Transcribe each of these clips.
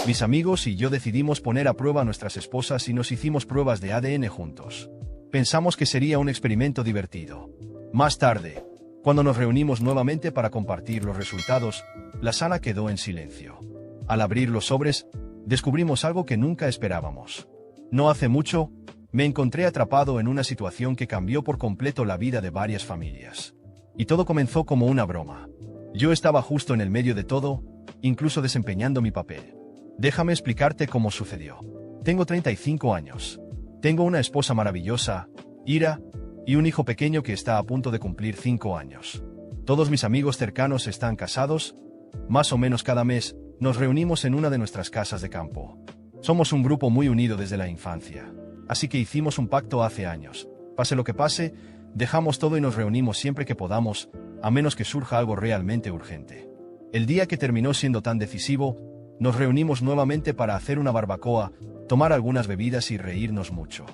Mis amigos y yo decidimos poner a prueba a nuestras esposas y nos hicimos pruebas de ADN juntos. Pensamos que sería un experimento divertido. Más tarde, cuando nos reunimos nuevamente para compartir los resultados, la sala quedó en silencio. Al abrir los sobres, descubrimos algo que nunca esperábamos. No hace mucho, me encontré atrapado en una situación que cambió por completo la vida de varias familias. Y todo comenzó como una broma. Yo estaba justo en el medio de todo, incluso desempeñando mi papel. Déjame explicarte cómo sucedió. Tengo 35 años. Tengo una esposa maravillosa, Ira, y un hijo pequeño que está a punto de cumplir 5 años. Todos mis amigos cercanos están casados. Más o menos cada mes, nos reunimos en una de nuestras casas de campo. Somos un grupo muy unido desde la infancia. Así que hicimos un pacto hace años. Pase lo que pase, dejamos todo y nos reunimos siempre que podamos, a menos que surja algo realmente urgente. El día que terminó siendo tan decisivo, nos reunimos nuevamente para hacer una barbacoa, tomar algunas bebidas y reírnos mucho.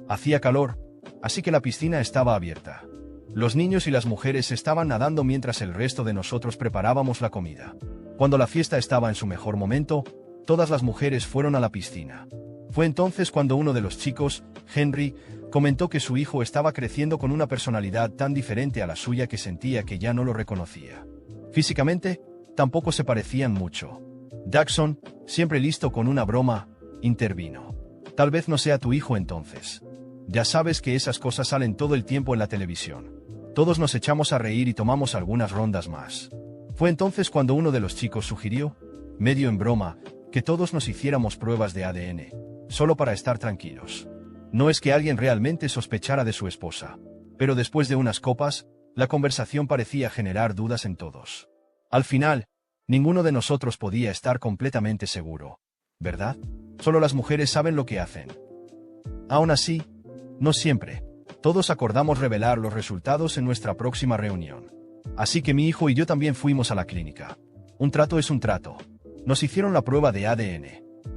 Hacía calor, así que la piscina estaba abierta. Los niños y las mujeres estaban nadando mientras el resto de nosotros preparábamos la comida. Cuando la fiesta estaba en su mejor momento, todas las mujeres fueron a la piscina. Fue entonces cuando uno de los chicos, Henry, comentó que su hijo estaba creciendo con una personalidad tan diferente a la suya que sentía que ya no lo reconocía. Físicamente, tampoco se parecían mucho. Jackson, siempre listo con una broma, intervino. Tal vez no sea tu hijo entonces. Ya sabes que esas cosas salen todo el tiempo en la televisión. Todos nos echamos a reír y tomamos algunas rondas más. Fue entonces cuando uno de los chicos sugirió, medio en broma, que todos nos hiciéramos pruebas de ADN, solo para estar tranquilos. No es que alguien realmente sospechara de su esposa, pero después de unas copas, la conversación parecía generar dudas en todos. Al final, ninguno de nosotros podía estar completamente seguro, ¿verdad? Solo las mujeres saben lo que hacen. Aún así, no siempre. Todos acordamos revelar los resultados en nuestra próxima reunión. Así que mi hijo y yo también fuimos a la clínica. Un trato es un trato. Nos hicieron la prueba de ADN.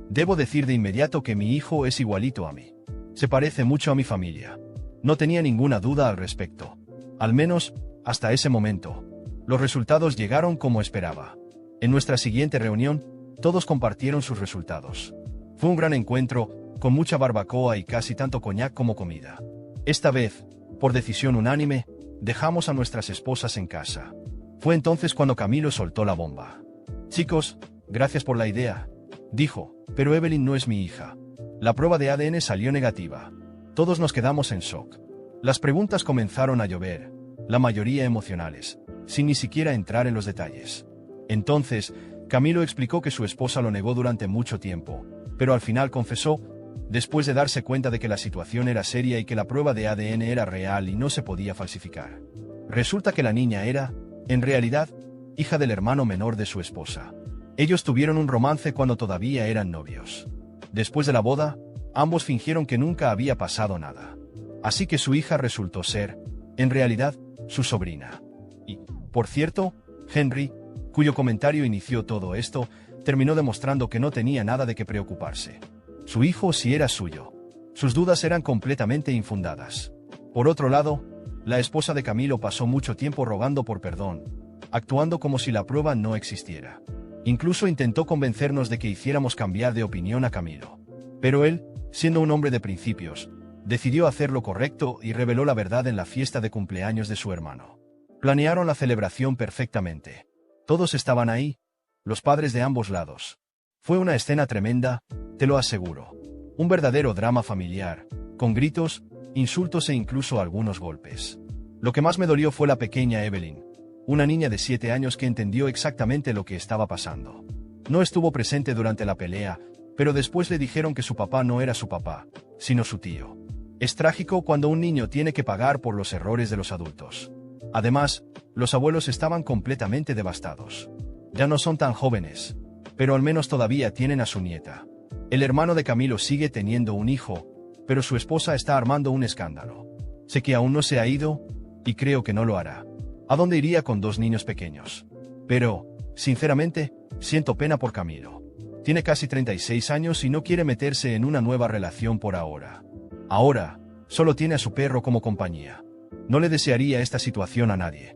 Debo decir de inmediato que mi hijo es igualito a mí. Se parece mucho a mi familia. No tenía ninguna duda al respecto. Al menos, hasta ese momento. Los resultados llegaron como esperaba. En nuestra siguiente reunión, todos compartieron sus resultados. Fue un gran encuentro, con mucha barbacoa y casi tanto coñac como comida. Esta vez, por decisión unánime, dejamos a nuestras esposas en casa. Fue entonces cuando Camilo soltó la bomba. Chicos, gracias por la idea, dijo, pero Evelyn no es mi hija. La prueba de ADN salió negativa. Todos nos quedamos en shock. Las preguntas comenzaron a llover, la mayoría emocionales, sin ni siquiera entrar en los detalles. Entonces, Camilo explicó que su esposa lo negó durante mucho tiempo, pero al final confesó, después de darse cuenta de que la situación era seria y que la prueba de ADN era real y no se podía falsificar. Resulta que la niña era, en realidad, hija del hermano menor de su esposa. Ellos tuvieron un romance cuando todavía eran novios. Después de la boda, ambos fingieron que nunca había pasado nada. Así que su hija resultó ser, en realidad, su sobrina. Y, por cierto, Henry, cuyo comentario inició todo esto, terminó demostrando que no tenía nada de qué preocuparse. Su hijo sí era suyo. Sus dudas eran completamente infundadas. Por otro lado, la esposa de Camilo pasó mucho tiempo rogando por perdón, actuando como si la prueba no existiera. Incluso intentó convencernos de que hiciéramos cambiar de opinión a Camilo. Pero él, siendo un hombre de principios, decidió hacer lo correcto y reveló la verdad en la fiesta de cumpleaños de su hermano. Planearon la celebración perfectamente. Todos estaban ahí, los padres de ambos lados. Fue una escena tremenda, te lo aseguro. Un verdadero drama familiar, con gritos, insultos e incluso algunos golpes. Lo que más me dolió fue la pequeña Evelyn, una niña de 7 años que entendió exactamente lo que estaba pasando. No estuvo presente durante la pelea, pero después le dijeron que su papá no era su papá, sino su tío. Es trágico cuando un niño tiene que pagar por los errores de los adultos. Además, los abuelos estaban completamente devastados. Ya no son tan jóvenes, pero al menos todavía tienen a su nieta. El hermano de Camilo sigue teniendo un hijo, pero su esposa está armando un escándalo. Sé que aún no se ha ido, y creo que no lo hará. ¿A dónde iría con 2 niños pequeños? Pero, sinceramente, siento pena por Camilo. Tiene casi 36 años y no quiere meterse en una nueva relación por ahora. Ahora, solo tiene a su perro como compañía. No le desearía esta situación a nadie.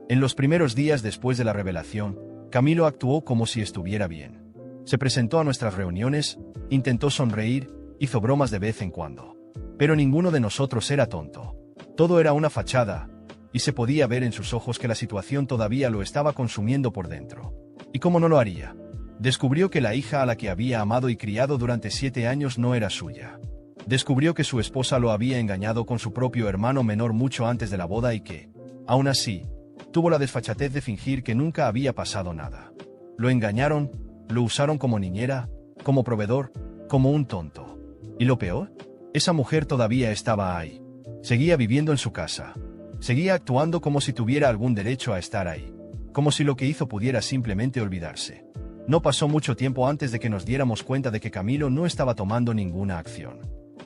En los primeros días después de la revelación, Camilo actuó como si estuviera bien. Se presentó a nuestras reuniones, intentó sonreír, hizo bromas de vez en cuando. Pero ninguno de nosotros era tonto. Todo era una fachada, y se podía ver en sus ojos que la situación todavía lo estaba consumiendo por dentro. ¿Y cómo no lo haría? Descubrió que la hija a la que había amado y criado durante 7 años no era suya. Descubrió que su esposa lo había engañado con su propio hermano menor mucho antes de la boda y que, aún así, tuvo la desfachatez de fingir que nunca había pasado nada. Lo engañaron, lo usaron como niñera, como proveedor, como un tonto. ¿Y lo peor? Esa mujer todavía estaba ahí. Seguía viviendo en su casa. Seguía actuando como si tuviera algún derecho a estar ahí. Como si lo que hizo pudiera simplemente olvidarse. No pasó mucho tiempo antes de que nos diéramos cuenta de que Camilo no estaba tomando ninguna acción.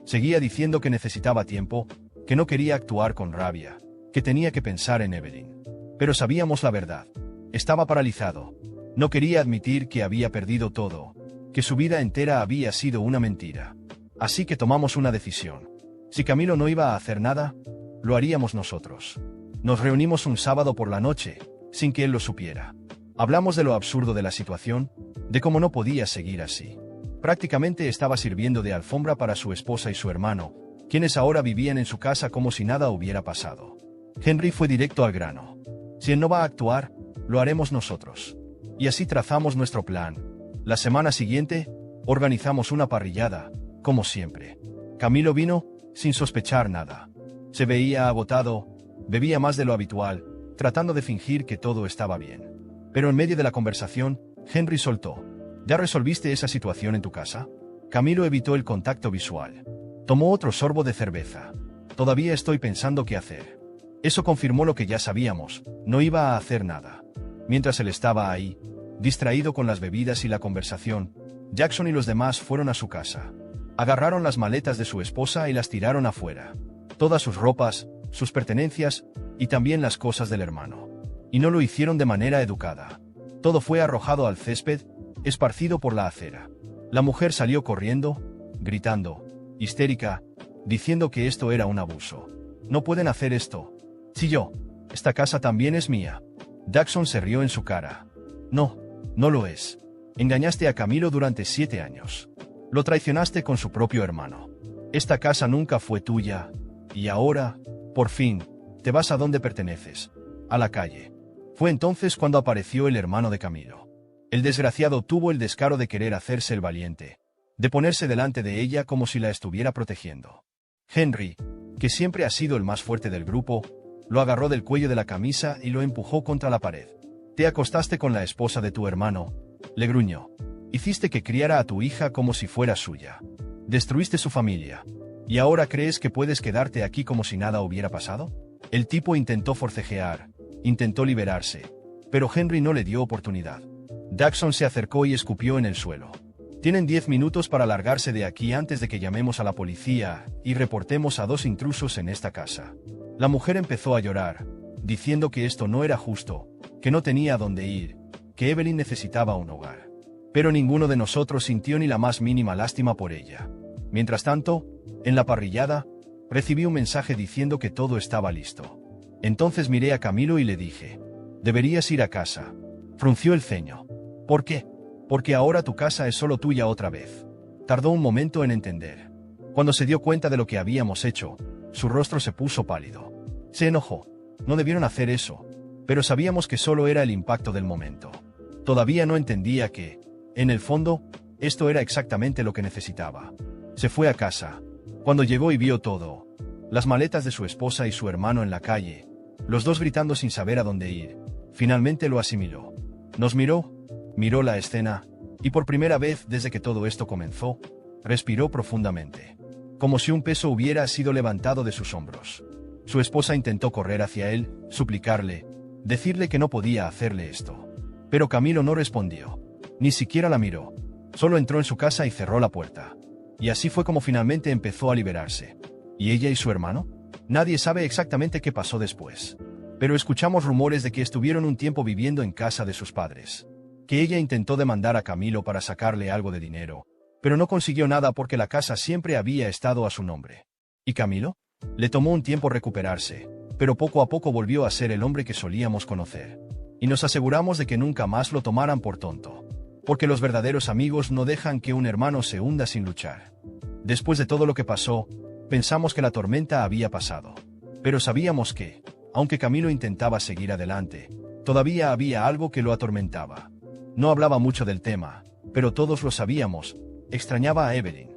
Seguía diciendo que necesitaba tiempo, que no quería actuar con rabia, que tenía que pensar en Evelyn. Pero sabíamos la verdad. Estaba paralizado. No quería admitir que había perdido todo, que su vida entera había sido una mentira. Así que tomamos una decisión. Si Camilo no iba a hacer nada, lo haríamos nosotros. Nos reunimos un sábado por la noche, sin que él lo supiera. Hablamos de lo absurdo de la situación, de cómo no podía seguir así. Prácticamente estaba sirviendo de alfombra para su esposa y su hermano, quienes ahora vivían en su casa como si nada hubiera pasado. Henry fue directo al grano. Si él no va a actuar, lo haremos nosotros. Y así trazamos nuestro plan. La semana siguiente, organizamos una parrillada, como siempre. Camilo vino, sin sospechar nada. Se veía agotado, bebía más de lo habitual, tratando de fingir que todo estaba bien. Pero en medio de la conversación, Henry soltó. ¿Ya resolviste esa situación en tu casa? Camilo evitó el contacto visual. Tomó otro sorbo de cerveza. Todavía estoy pensando qué hacer. Eso confirmó lo que ya sabíamos, no iba a hacer nada. Mientras él estaba ahí, distraído con las bebidas y la conversación, Jackson y los demás fueron a su casa. Agarraron las maletas de su esposa y las tiraron afuera. Todas sus ropas, sus pertenencias, y también las cosas del hermano. Y no lo hicieron de manera educada. Todo fue arrojado al césped, esparcido por la acera. La mujer salió corriendo, gritando, histérica, diciendo que esto era un abuso. No pueden hacer esto. Si yo, esta casa también es mía. Jackson se rió en su cara. No, no lo es. Engañaste a Camilo durante 7 años. Lo traicionaste con su propio hermano. Esta casa nunca fue tuya, y ahora, por fin, te vas a donde perteneces, a la calle. Fue entonces cuando apareció el hermano de Camilo. El desgraciado tuvo el descaro de querer hacerse el valiente, de ponerse delante de ella como si la estuviera protegiendo. Henry, que siempre ha sido el más fuerte del grupo, lo agarró del cuello de la camisa y lo empujó contra la pared. Te acostaste con la esposa de tu hermano, le gruñó. Hiciste que criara a tu hija como si fuera suya. Destruiste su familia. ¿Y ahora crees que puedes quedarte aquí como si nada hubiera pasado? El tipo intentó forcejear, intentó liberarse, pero Henry no le dio oportunidad. Jackson se acercó y escupió en el suelo. Tienen 10 minutos para largarse de aquí antes de que llamemos a la policía y reportemos a 2 intrusos en esta casa. La mujer empezó a llorar, diciendo que esto no era justo, que no tenía a dónde ir, que Evelyn necesitaba un hogar. Pero ninguno de nosotros sintió ni la más mínima lástima por ella. Mientras tanto, en la parrillada, recibí un mensaje diciendo que todo estaba listo. Entonces miré a Camilo y le dije, deberías ir a casa. Frunció el ceño. ¿Por qué? Porque ahora tu casa es solo tuya otra vez. Tardó un momento en entender. Cuando se dio cuenta de lo que habíamos hecho, su rostro se puso pálido. Se enojó. No debieron hacer eso, pero sabíamos que solo era el impacto del momento. Todavía no entendía que, en el fondo, esto era exactamente lo que necesitaba. Se fue a casa. Cuando llegó y vio todo, las maletas de su esposa y su hermano en la calle, los dos gritando sin saber a dónde ir, finalmente lo asimiló. Nos miró la escena, y por primera vez desde que todo esto comenzó, respiró profundamente. Como si un peso hubiera sido levantado de sus hombros. Su esposa intentó correr hacia él, suplicarle, decirle que no podía hacerle esto. Pero Camilo no respondió. Ni siquiera la miró. Solo entró en su casa y cerró la puerta. Y así fue como finalmente empezó a liberarse. ¿Y ella y su hermano? Nadie sabe exactamente qué pasó después. Pero escuchamos rumores de que estuvieron un tiempo viviendo en casa de sus padres. Que ella intentó demandar a Camilo para sacarle algo de dinero, pero no consiguió nada porque la casa siempre había estado a su nombre. ¿Y Camilo? Le tomó un tiempo recuperarse, pero poco a poco volvió a ser el hombre que solíamos conocer. Y nos aseguramos de que nunca más lo tomaran por tonto. Porque los verdaderos amigos no dejan que un hermano se hunda sin luchar. Después de todo lo que pasó, pensamos que la tormenta había pasado. Pero sabíamos que, aunque Camilo intentaba seguir adelante, todavía había algo que lo atormentaba. No hablaba mucho del tema, pero todos lo sabíamos, extrañaba a Evelyn.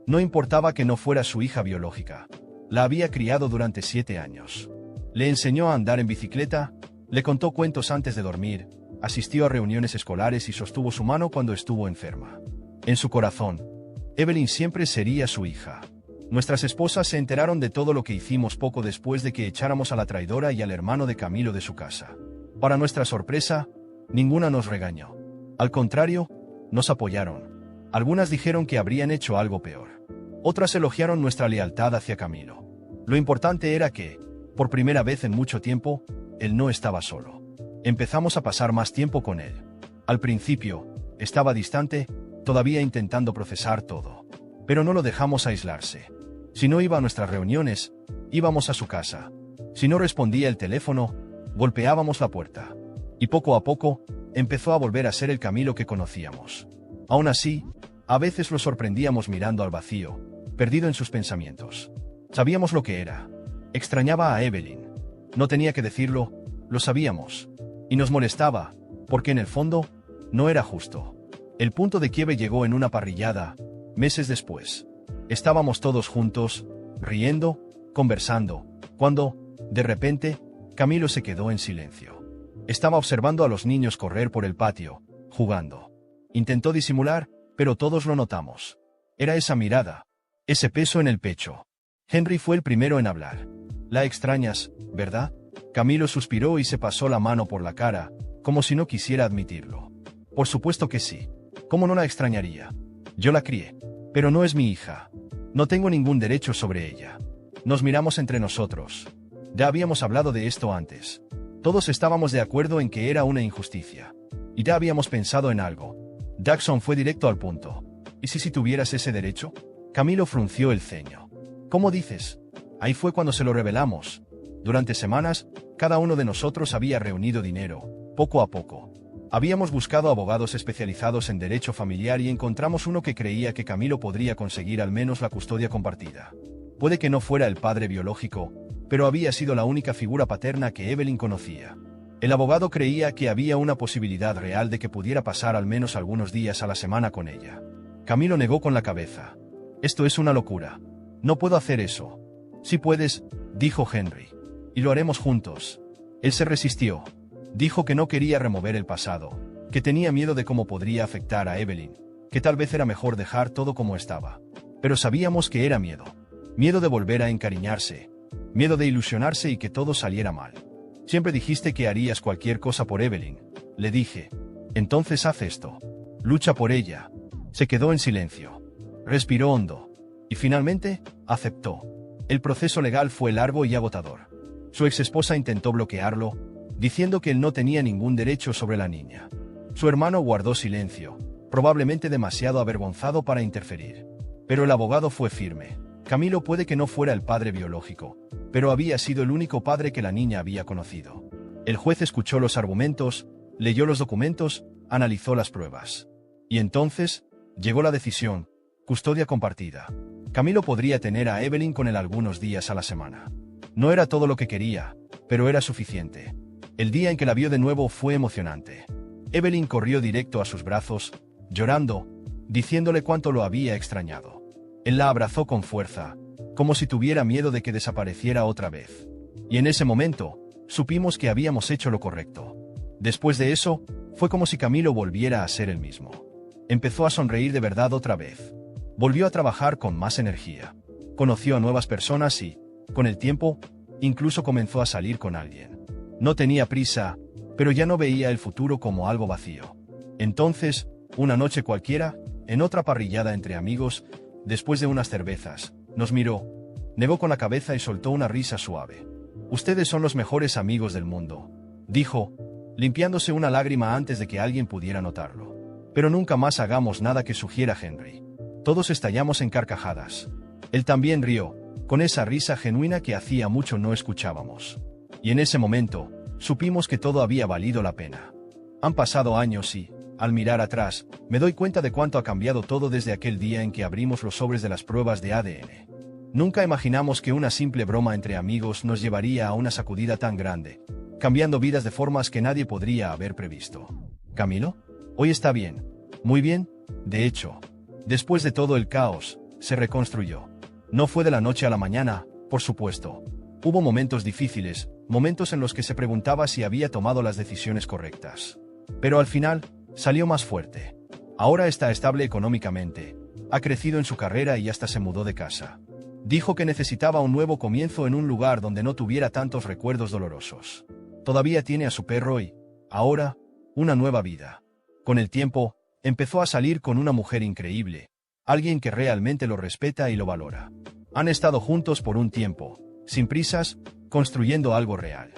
No importaba que no fuera su hija biológica. La había criado durante 7 años. Le enseñó a andar en bicicleta, le contó cuentos antes de dormir, asistió a reuniones escolares y sostuvo su mano cuando estuvo enferma. En su corazón, Evelyn siempre sería su hija. Nuestras esposas se enteraron de todo lo que hicimos poco después de que echáramos a la traidora y al hermano de Camilo de su casa. Para nuestra sorpresa, ninguna nos regañó. Al contrario, nos apoyaron. Algunas dijeron que habrían hecho algo peor. Otras elogiaron nuestra lealtad hacia Camilo. Lo importante era que, por primera vez en mucho tiempo, él no estaba solo. Empezamos a pasar más tiempo con él. Al principio, estaba distante, todavía intentando procesar todo. Pero no lo dejamos aislarse. Si no iba a nuestras reuniones, íbamos a su casa. Si no respondía el teléfono, golpeábamos la puerta. Y poco a poco, empezó a volver a ser el Camilo que conocíamos. Aún así, a veces lo sorprendíamos mirando al vacío, perdido en sus pensamientos. Sabíamos lo que era. Extrañaba a Evelyn. No tenía que decirlo, lo sabíamos. Y nos molestaba, porque en el fondo, no era justo. El punto de quiebre llegó en una parrillada, meses después. Estábamos todos juntos, riendo, conversando, cuando, de repente, Camilo se quedó en silencio. Estaba observando a los niños correr por el patio, jugando. Intentó disimular, pero todos lo notamos. Era esa mirada, ese peso en el pecho. Henry fue el primero en hablar. «La extrañas, ¿verdad?» Camilo suspiró y se pasó la mano por la cara, como si no quisiera admitirlo. «Por supuesto que sí. ¿Cómo no la extrañaría? Yo la crié. Pero no es mi hija. No tengo ningún derecho sobre ella». Nos miramos entre nosotros. Ya habíamos hablado de esto antes. Todos estábamos de acuerdo en que era una injusticia. Y ya habíamos pensado en algo. Jackson fue directo al punto. ¿Y si tuvieras ese derecho? Camilo frunció el ceño. ¿Cómo dices? Ahí fue cuando se lo revelamos. Durante semanas, cada uno de nosotros había reunido dinero, poco a poco. Habíamos buscado abogados especializados en derecho familiar y encontramos uno que creía que Camilo podría conseguir al menos la custodia compartida. Puede que no fuera el padre biológico, pero había sido la única figura paterna que Evelyn conocía. El abogado creía que había una posibilidad real de que pudiera pasar al menos algunos días a la semana con ella. Camilo negó con la cabeza. «Esto es una locura. No puedo hacer eso». «Sí puedes», dijo Henry. «Y lo haremos juntos». Él se resistió. Dijo que no quería remover el pasado, que tenía miedo de cómo podría afectar a Evelyn, que tal vez era mejor dejar todo como estaba. Pero sabíamos que era miedo. Miedo de volver a encariñarse. Miedo de ilusionarse y que todo saliera mal. «Siempre dijiste que harías cualquier cosa por Evelyn», le dije. «Entonces haz esto. Lucha por ella». Se quedó en silencio. Respiró hondo. Y finalmente, aceptó. El proceso legal fue largo y agotador. Su exesposa intentó bloquearlo, diciendo que él no tenía ningún derecho sobre la niña. Su hermano guardó silencio, probablemente demasiado avergonzado para interferir. Pero el abogado fue firme. Camilo puede que no fuera el padre biológico, pero había sido el único padre que la niña había conocido. El juez escuchó los argumentos, leyó los documentos, analizó las pruebas. Y entonces, llegó la decisión: custodia compartida. Camilo podría tener a Evelyn con él algunos días a la semana. No era todo lo que quería, pero era suficiente. El día en que la vio de nuevo fue emocionante. Evelyn corrió directo a sus brazos, llorando, diciéndole cuánto lo había extrañado. Él la abrazó con fuerza, como si tuviera miedo de que desapareciera otra vez. Y en ese momento, supimos que habíamos hecho lo correcto. Después de eso, fue como si Camilo volviera a ser el mismo. Empezó a sonreír de verdad otra vez. Volvió a trabajar con más energía. Conoció a nuevas personas y, con el tiempo, incluso comenzó a salir con alguien. No tenía prisa, pero ya no veía el futuro como algo vacío. Entonces, una noche cualquiera, en otra parrillada entre amigos, después de unas cervezas, nos miró, negó con la cabeza y soltó una risa suave. «Ustedes son los mejores amigos del mundo», dijo, limpiándose una lágrima antes de que alguien pudiera notarlo. «Pero nunca más hagamos nada que sugiera Henry». Todos estallamos en carcajadas. Él también rió, con esa risa genuina que hacía mucho no escuchábamos. Y en ese momento, supimos que todo había valido la pena. Han pasado años y, al mirar atrás, me doy cuenta de cuánto ha cambiado todo desde aquel día en que abrimos los sobres de las pruebas de ADN. Nunca imaginamos que una simple broma entre amigos nos llevaría a una sacudida tan grande, cambiando vidas de formas que nadie podría haber previsto. ¿Camilo? Hoy está bien. Muy bien. De hecho, después de todo el caos, se reconstruyó. No fue de la noche a la mañana, por supuesto. Hubo momentos difíciles, momentos en los que se preguntaba si había tomado las decisiones correctas. Pero al final, salió más fuerte. Ahora está estable económicamente, ha crecido en su carrera y hasta se mudó de casa. Dijo que necesitaba un nuevo comienzo en un lugar donde no tuviera tantos recuerdos dolorosos. Todavía tiene a su perro y, ahora, una nueva vida. Con el tiempo, empezó a salir con una mujer increíble, alguien que realmente lo respeta y lo valora. Han estado juntos por un tiempo, sin prisas, construyendo algo real.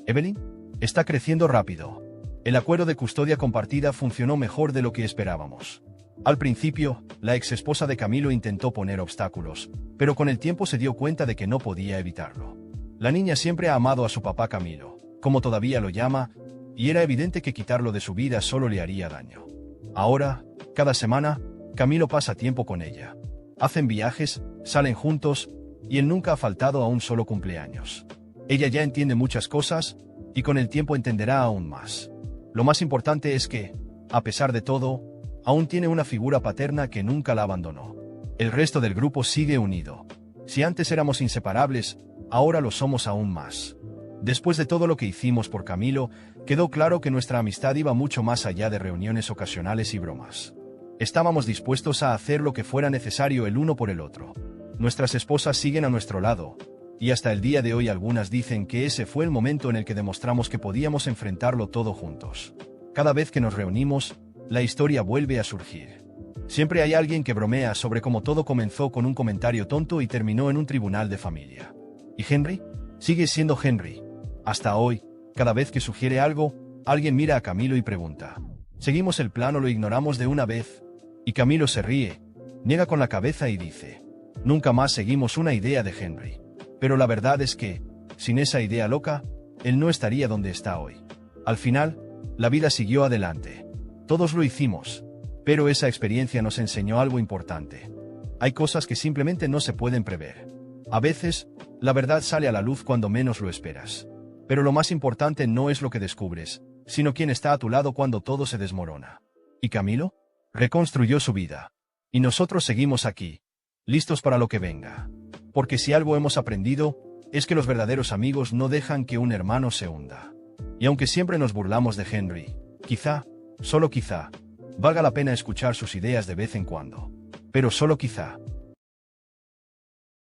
Evelyn está creciendo rápido. El acuerdo de custodia compartida funcionó mejor de lo que esperábamos. Al principio, la exesposa de Camilo intentó poner obstáculos, pero con el tiempo se dio cuenta de que no podía evitarlo. La niña siempre ha amado a su papá Camilo, como todavía lo llama, y era evidente que quitarlo de su vida solo le haría daño. Ahora, cada semana, Camilo pasa tiempo con ella. Hacen viajes, salen juntos, y él nunca ha faltado a un solo cumpleaños. Ella ya entiende muchas cosas, y con el tiempo entenderá aún más. Lo más importante es que, a pesar de todo, aún tiene una figura paterna que nunca la abandonó. El resto del grupo sigue unido. Si antes éramos inseparables, ahora lo somos aún más. Después de todo lo que hicimos por Camilo, quedó claro que nuestra amistad iba mucho más allá de reuniones ocasionales y bromas. Estábamos dispuestos a hacer lo que fuera necesario el uno por el otro. Nuestras esposas siguen a nuestro lado, y hasta el día de hoy algunas dicen que ese fue el momento en el que demostramos que podíamos enfrentarlo todo juntos. Cada vez que nos reunimos, la historia vuelve a surgir. Siempre hay alguien que bromea sobre cómo todo comenzó con un comentario tonto y terminó en un tribunal de familia. ¿Y Henry? Sigue siendo Henry. Hasta hoy, cada vez que sugiere algo, alguien mira a Camilo y pregunta: ¿seguimos el plan o lo ignoramos de una vez? Y Camilo se ríe, niega con la cabeza y dice: nunca más seguimos una idea de Henry. Pero la verdad es que, sin esa idea loca, él no estaría donde está hoy. Al final, la vida siguió adelante. Todos lo hicimos, pero esa experiencia nos enseñó algo importante. Hay cosas que simplemente no se pueden prever. A veces, la verdad sale a la luz cuando menos lo esperas. Pero lo más importante no es lo que descubres, sino quién está a tu lado cuando todo se desmorona. ¿Y Camilo? Reconstruyó su vida. Y nosotros seguimos aquí, listos para lo que venga. Porque si algo hemos aprendido, es que los verdaderos amigos no dejan que un hermano se hunda. Y aunque siempre nos burlamos de Henry, quizá, solo quizá, valga la pena escuchar sus ideas de vez en cuando. Pero solo quizá.